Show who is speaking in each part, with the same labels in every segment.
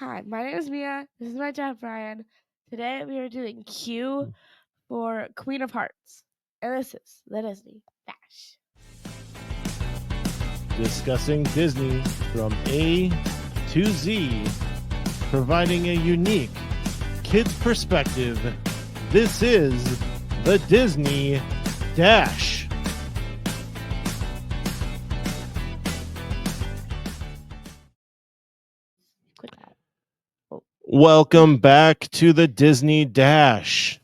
Speaker 1: Hi, my name is Mia. This is my dad, Brian. Today we are doing Q for Queen of Hearts. And this is the Disney Dash.
Speaker 2: Discussing Disney from A to Z, providing a unique kids perspective. This is the Disney Dash.
Speaker 1: Quit that.
Speaker 2: Welcome back to the Disney Dash.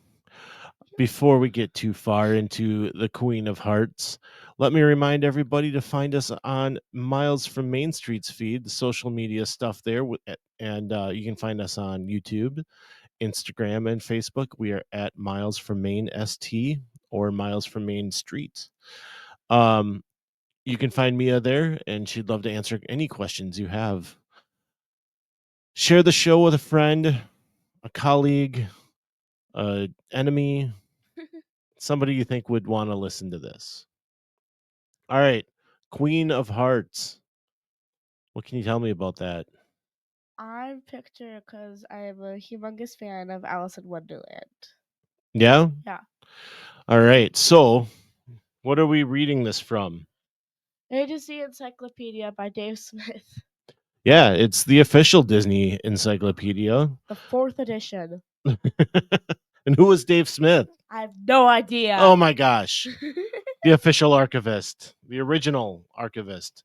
Speaker 2: Before we get too far into the Queen of Hearts, let me remind everybody to find us on Miles from Main Street's feed, the social media stuff there. And you can find us on YouTube, Instagram, and Facebook. We are at Miles from Main ST or Miles from Main Street. You can find Mia there, and she'd love to answer any questions you have. Share the show with a friend, a colleague, an enemy, somebody you think would want to listen to this. All right, Queen of Hearts. What can you tell me about that?
Speaker 1: I picked her because I am a humongous fan of Alice in Wonderland.
Speaker 2: Yeah?
Speaker 1: Yeah.
Speaker 2: All right, so what are we reading this from?
Speaker 1: A to Z Encyclopedia by Dave Smith.
Speaker 2: Yeah, it's the official Disney encyclopedia.
Speaker 1: The 4th edition.
Speaker 2: And who was Dave Smith?
Speaker 1: I have no idea.
Speaker 2: Oh my gosh. The official archivist, the original archivist.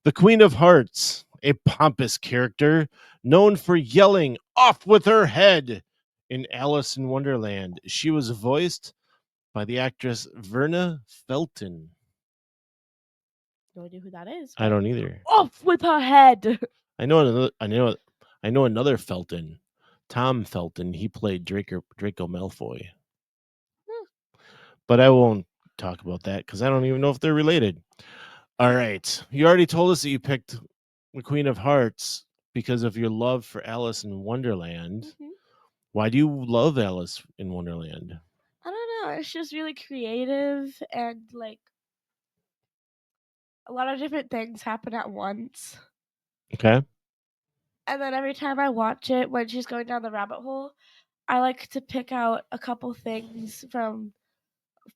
Speaker 2: The Queen of Hearts, a pompous character known for yelling "off with her head" in Alice in Wonderland. She was voiced by the actress Verna Felton.
Speaker 1: No idea who that is.
Speaker 2: I don't either.
Speaker 1: Off with her head.
Speaker 2: I know another Felton, Tom Felton. He played Draco Malfoy. But I won't talk about that because I don't even know if they're related. All right. You already told us that you picked the Queen of Hearts because of your love for Alice in Wonderland.
Speaker 1: Mhm.
Speaker 2: Why do you love Alice in Wonderland?
Speaker 1: I don't know. It's just really creative and like a lot of different things happen at once.
Speaker 2: Okay.
Speaker 1: And then every time I watch it, when she's going down the rabbit hole, I like to pick out a couple things from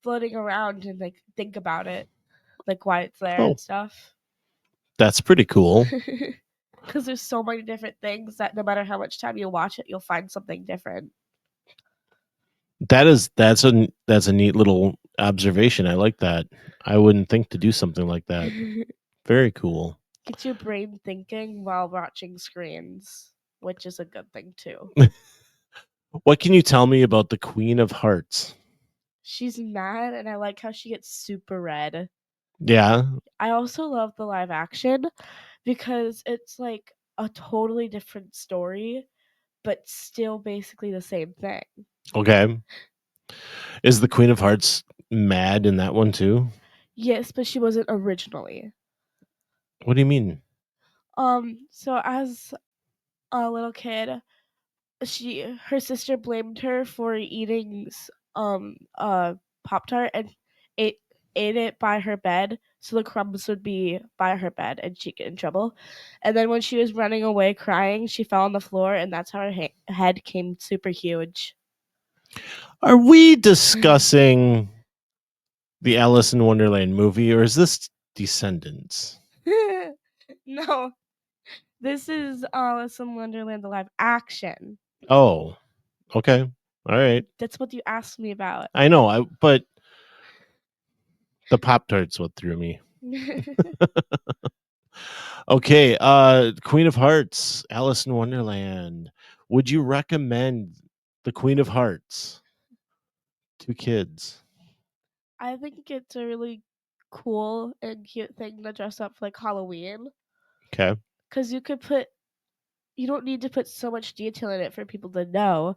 Speaker 1: floating around and like think about it, like why it's there
Speaker 2: Oh.
Speaker 1: and stuff.
Speaker 2: That's pretty cool.
Speaker 1: Because there's so many different things that no matter how much time you watch it, you'll find something different.
Speaker 2: That's a neat little observation. I like that. I wouldn't think to do something like that. Very cool.
Speaker 1: Get your brain thinking while watching screens, which is a good thing too.
Speaker 2: What can you tell me about the Queen of Hearts?
Speaker 1: She's mad, and I like how she gets super red.
Speaker 2: Yeah.
Speaker 1: I also love the live action because it's like a totally different story, but still basically the same thing.
Speaker 2: Okay. Is the Queen of Hearts mad in that one too?
Speaker 1: Yes, but she wasn't originally.
Speaker 2: What do you mean?
Speaker 1: So as a little kid, her sister blamed her for eating a Pop-Tart and ate it by her bed, so the crumbs would be by her bed and she'd get in trouble. And then when she was running away crying, she fell on the floor, and that's how her head came super huge.
Speaker 2: Are we discussing the Alice in Wonderland movie, or is this Descendants?
Speaker 1: No, this is Alice in Wonderland, the live action.
Speaker 2: Oh, okay. All right.
Speaker 1: That's what you asked me about.
Speaker 2: I know, but the Pop-Tart's what threw me. Okay, Queen of Hearts, Alice in Wonderland. Would you recommend the Queen of Hearts to kids?
Speaker 1: I think it's a really cool and cute thing to dress up for like Halloween.
Speaker 2: Okay.
Speaker 1: Because you don't need to put so much detail in it for people to know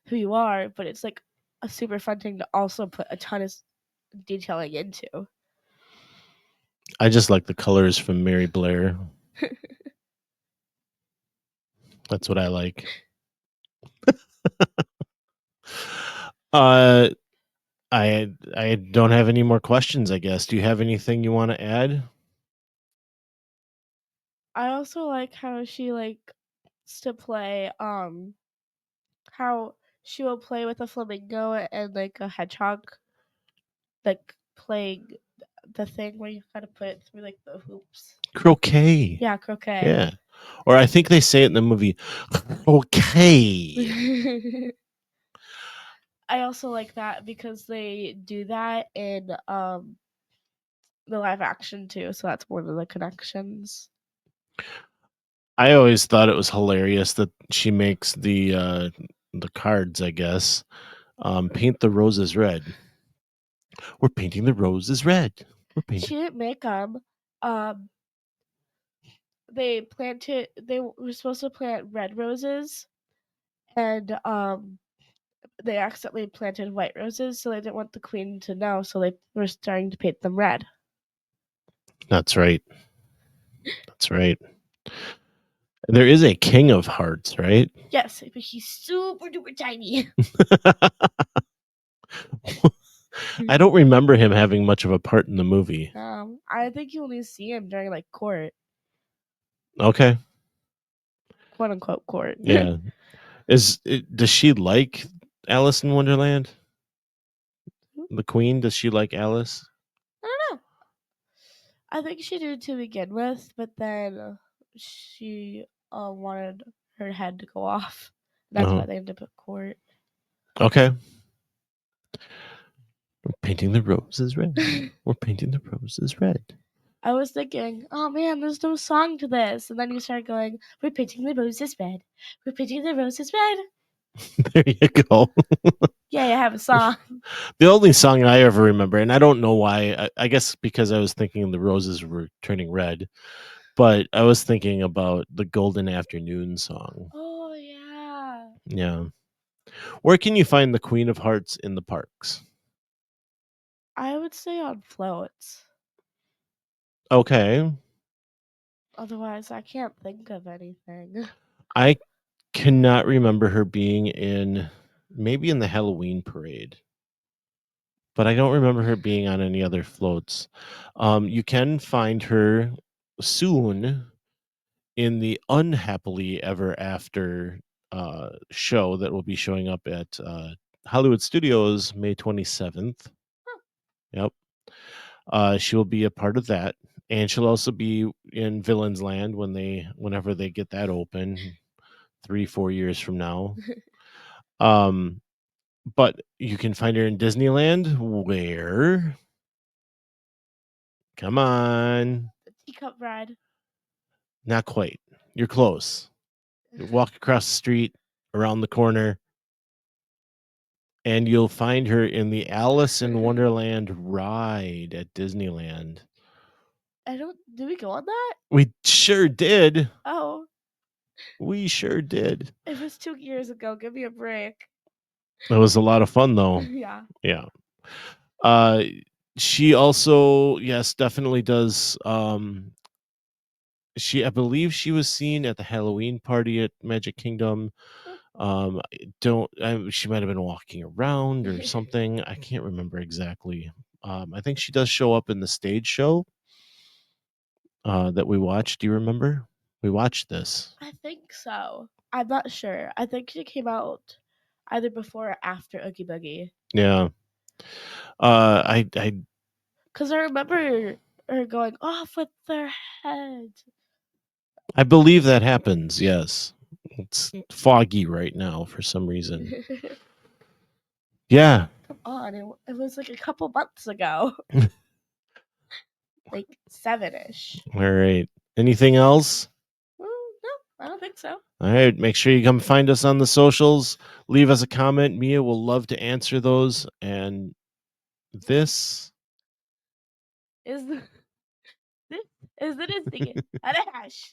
Speaker 1: who you are, but it's like a super fun thing to also put a ton of detailing into.
Speaker 2: I just like the colors from Mary Blair. That's what I like. I don't have any more questions, I guess. Do you have anything you want to add?
Speaker 1: I also like how she like to play how she will play with a flamingo and like a hedgehog, like playing the thing where you gotta put it through like the hoops.
Speaker 2: Croquet.
Speaker 1: Yeah, croquet.
Speaker 2: Yeah. Or I think they say it in the movie, okay.
Speaker 1: I also like that because they do that in the live action too, so that's one of the connections.
Speaker 2: I always thought it was hilarious that she makes the cards, I guess, paint the roses red. We're painting the roses red. We're
Speaker 1: She
Speaker 2: painting.
Speaker 1: didn't make them. Um, they planted. They were supposed to plant red roses, and they accidentally planted white roses, so they didn't want the queen to know, so they were starting to paint them red.
Speaker 2: That's right. That's right. There is a king of hearts, right?
Speaker 1: Yes, but he's super duper tiny.
Speaker 2: I don't remember him having much of a part in the movie.
Speaker 1: I think you only see him during like court,
Speaker 2: Okay.
Speaker 1: quote unquote court.
Speaker 2: Yeah. Does she like Alice in Wonderland? The queen, does she like Alice?
Speaker 1: I don't know. I think she did to begin with, but then she wanted her head to go off. That's
Speaker 2: Uh-huh.
Speaker 1: why they ended up at court.
Speaker 2: Okay. We're painting the roses red. We're painting the roses red.
Speaker 1: I was thinking, oh man, there's no song to this. And then you start going, we're painting the roses red. We're painting the roses red.
Speaker 2: There you go.
Speaker 1: Yeah, I have a song.
Speaker 2: The only song I ever remember, and I don't know why, I guess because I was thinking the roses were turning red, but I was thinking about the Golden Afternoon song.
Speaker 1: Oh yeah.
Speaker 2: Yeah. Where can you find the Queen of Hearts in the parks?
Speaker 1: I would say on floats.
Speaker 2: Okay.
Speaker 1: Otherwise, I can't think of anything.
Speaker 2: I cannot remember her being maybe in the Halloween parade, but I don't remember her being on any other floats. You can find her soon in the Unhappily Ever After show that will be showing up at Hollywood Studios May 27th.
Speaker 1: Huh.
Speaker 2: Yep. She will be a part of that. And she'll also be in Villains Land whenever they get that open 3-4 years from now. But you can find her in Disneyland where, come on,
Speaker 1: The teacup ride.
Speaker 2: not quite. You're close. You walk across the street, around the corner, and you'll find her in the Alice in Wonderland ride at Disneyland.
Speaker 1: Did we go on that?
Speaker 2: We sure did.
Speaker 1: Oh,
Speaker 2: We sure did.
Speaker 1: it was 2 years ago. Give me a break.
Speaker 2: It was a lot of fun though.
Speaker 1: Yeah.
Speaker 2: Yeah. Uh she also, yes, definitely does I believe she was seen at the Halloween party at Magic Kingdom. She might have been walking around or something. I can't remember exactly. I think she does show up in the stage show that we watched. Do you remember? We watched this.
Speaker 1: I think so. I'm not sure. I think she came out either before or after Oogie Boogie.
Speaker 2: Yeah. I
Speaker 1: Because I remember her going off with their head.
Speaker 2: I believe that happens. Yes. It's foggy right now for some reason. Yeah.
Speaker 1: Come on. It was like a couple months ago. Like 7-ish.
Speaker 2: All right. Anything else?
Speaker 1: Well, no, I don't think so.
Speaker 2: All right. Make sure you come find us on the socials. Leave us a comment. Mia will love to answer those. And this
Speaker 1: Is the this is the Disney Dash.